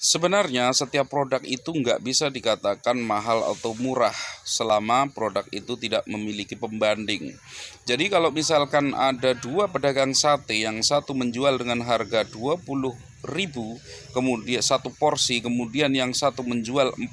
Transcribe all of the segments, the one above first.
Sebenarnya setiap produk itu nggak bisa dikatakan mahal atau murah selama produk itu tidak memiliki pembanding. Jadi kalau misalkan ada dua pedagang sate, yang satu menjual dengan harga 20.000 kemudian satu porsi, kemudian yang satu menjual 40.000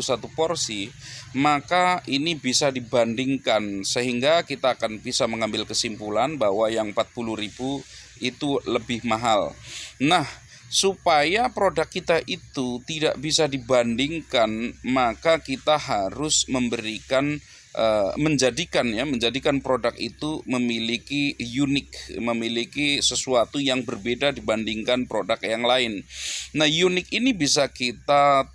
satu porsi, maka ini bisa dibandingkan sehingga kita akan bisa mengambil kesimpulan bahwa yang 40.000 itu lebih mahal. Nah, supaya produk kita itu tidak bisa dibandingkan, maka kita harus menjadikan produk itu memiliki unik, memiliki sesuatu yang berbeda dibandingkan produk yang lain. Nah, unik ini bisa kita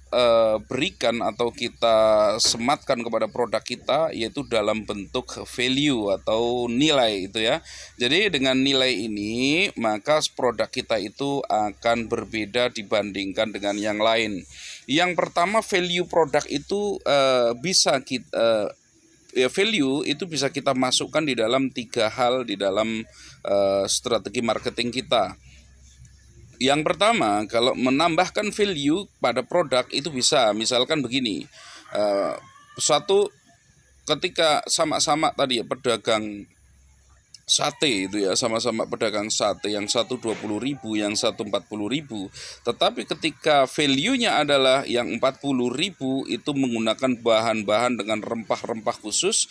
berikan atau kita sematkan kepada produk kita, yaitu dalam bentuk value atau nilai itu ya. Jadi dengan nilai ini maka produk kita itu akan berbeda dibandingkan dengan yang lain. Yang pertama, value produk itu bisa kita value itu bisa kita masukkan di dalam tiga hal di dalam strategi marketing kita. Yang pertama, kalau menambahkan value pada produk itu bisa, misalkan begini, satu, ketika sama-sama tadi ya pedagang sate itu ya, sama-sama pedagang sate, yang satu 20.000, yang satu 40.000, tetapi ketika value-nya adalah yang 40.000 itu menggunakan bahan-bahan dengan rempah-rempah khusus,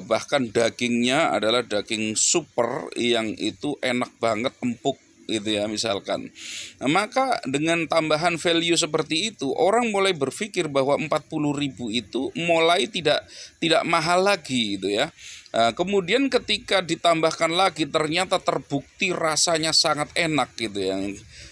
bahkan dagingnya adalah daging super yang itu enak banget, empuk gitu ya misalkan. Nah, maka dengan tambahan value seperti itu, orang mulai berpikir bahwa 40.000 itu mulai tidak mahal lagi gitu ya. Kemudian ketika ditambahkan lagi ternyata terbukti rasanya sangat enak gitu ya.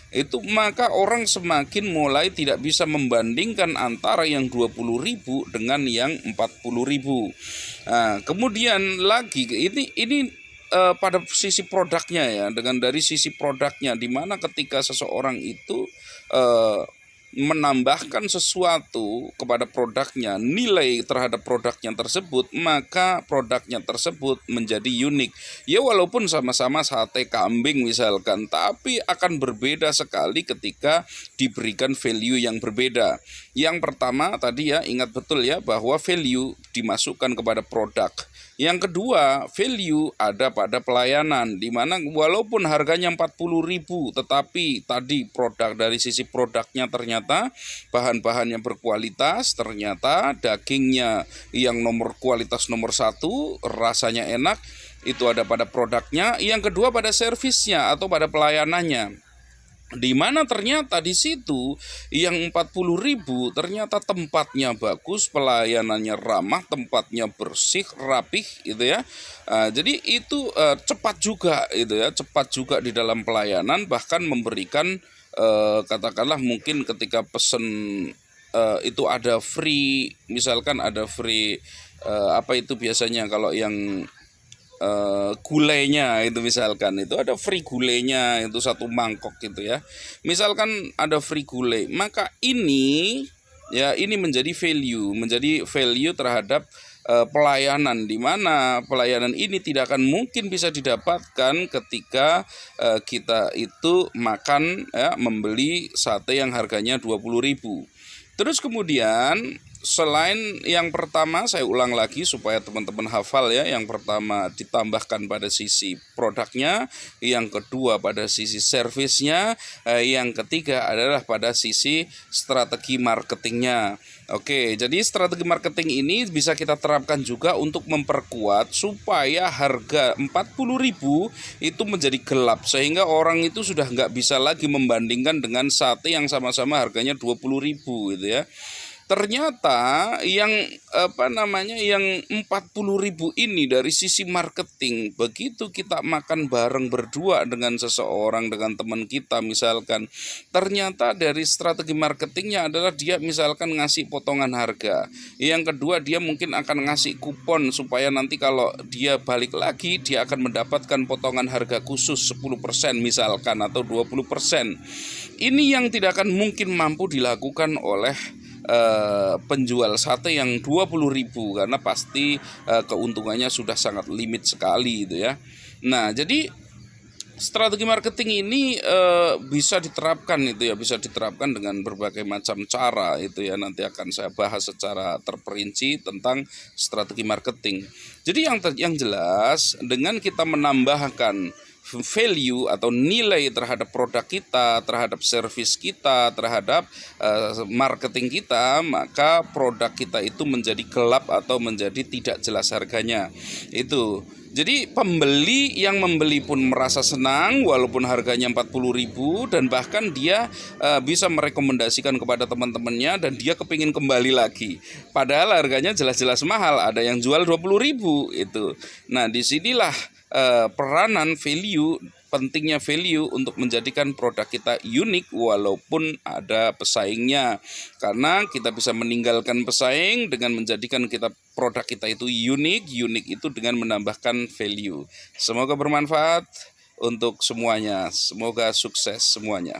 Itu maka orang semakin mulai tidak bisa membandingkan antara yang 20.000 dengan yang 40.000. Kemudian lagi ini pada sisi produknya ya, dengan dari sisi produknya, di mana ketika seseorang itu eh, menambahkan sesuatu kepada produknya, nilai terhadap produknya tersebut, maka produknya tersebut menjadi unik. Ya walaupun sama-sama sate kambing misalkan, tapi akan berbeda sekali ketika diberikan value yang berbeda. Yang pertama tadi ya, ingat betul ya bahwa value dimasukkan kepada produk. Yang kedua, value ada pada pelayanan, di mana walaupun harganya 40.000, tetapi tadi produk dari sisi produknya ternyata bahan-bahannya berkualitas, ternyata dagingnya yang kualitas nomor satu, rasanya enak, itu ada pada produknya. Yang kedua pada servisnya atau pada pelayanannya, di mana ternyata di situ yang 40.000 ternyata tempatnya bagus, pelayanannya ramah, tempatnya bersih, rapih gitu ya. Jadi itu cepat juga itu ya, cepat juga di dalam pelayanan, bahkan memberikan katakanlah mungkin ketika pesen itu ada free, misalkan ada free apa itu biasanya kalau yang gulainya itu, misalkan itu ada free gulainya itu satu mangkok gitu ya, misalkan ada free gulai, maka ini ya ini menjadi value terhadap pelayanan, di mana pelayanan ini tidak akan mungkin bisa didapatkan ketika kita itu makan ya, membeli sate yang harganya 20.000. Terus kemudian selain yang pertama, saya ulang lagi supaya teman-teman hafal ya. Yang pertama ditambahkan pada sisi produknya, yang kedua pada sisi servisnya, yang ketiga adalah pada sisi strategi marketingnya. Oke, jadi strategi marketing ini bisa kita terapkan juga untuk memperkuat supaya harga 40.000 itu menjadi gelap, sehingga orang itu sudah nggak bisa lagi membandingkan dengan sate yang sama-sama harganya 20.000 gitu ya. Ternyata yang yang 40.000 ini dari sisi marketing, begitu kita makan bareng berdua dengan seseorang, dengan teman kita misalkan, ternyata dari strategi marketingnya adalah dia misalkan ngasih potongan harga. Yang kedua, dia mungkin akan ngasih kupon supaya nanti kalau dia balik lagi dia akan mendapatkan potongan harga khusus 10% misalkan, atau 20%. Ini yang tidak akan mungkin mampu dilakukan oleh penjual sate yang 20.000, karena pasti keuntungannya sudah sangat limit sekali itu ya. Nah, jadi Strategi marketing ini bisa diterapkan itu ya, bisa diterapkan dengan berbagai macam cara itu ya. Nanti akan saya bahas secara terperinci tentang strategi marketing. Jadi yang jelas dengan kita menambahkan value atau nilai terhadap produk kita, terhadap service kita, terhadap marketing kita, maka produk kita itu menjadi gelap atau menjadi tidak jelas harganya. Itu. Jadi pembeli yang membeli pun merasa senang walaupun harganya 40.000 dan bahkan dia bisa merekomendasikan kepada teman-temannya dan dia kepingin kembali lagi. Padahal harganya jelas-jelas mahal, ada yang jual 20.000 itu. Nah, disinilah peranan value, pentingnya value untuk menjadikan produk kita unik walaupun ada pesaingnya. Karena kita bisa meninggalkan pesaing dengan menjadikan produk kita itu unik itu dengan menambahkan value. Semoga bermanfaat untuk semuanya, semoga sukses semuanya.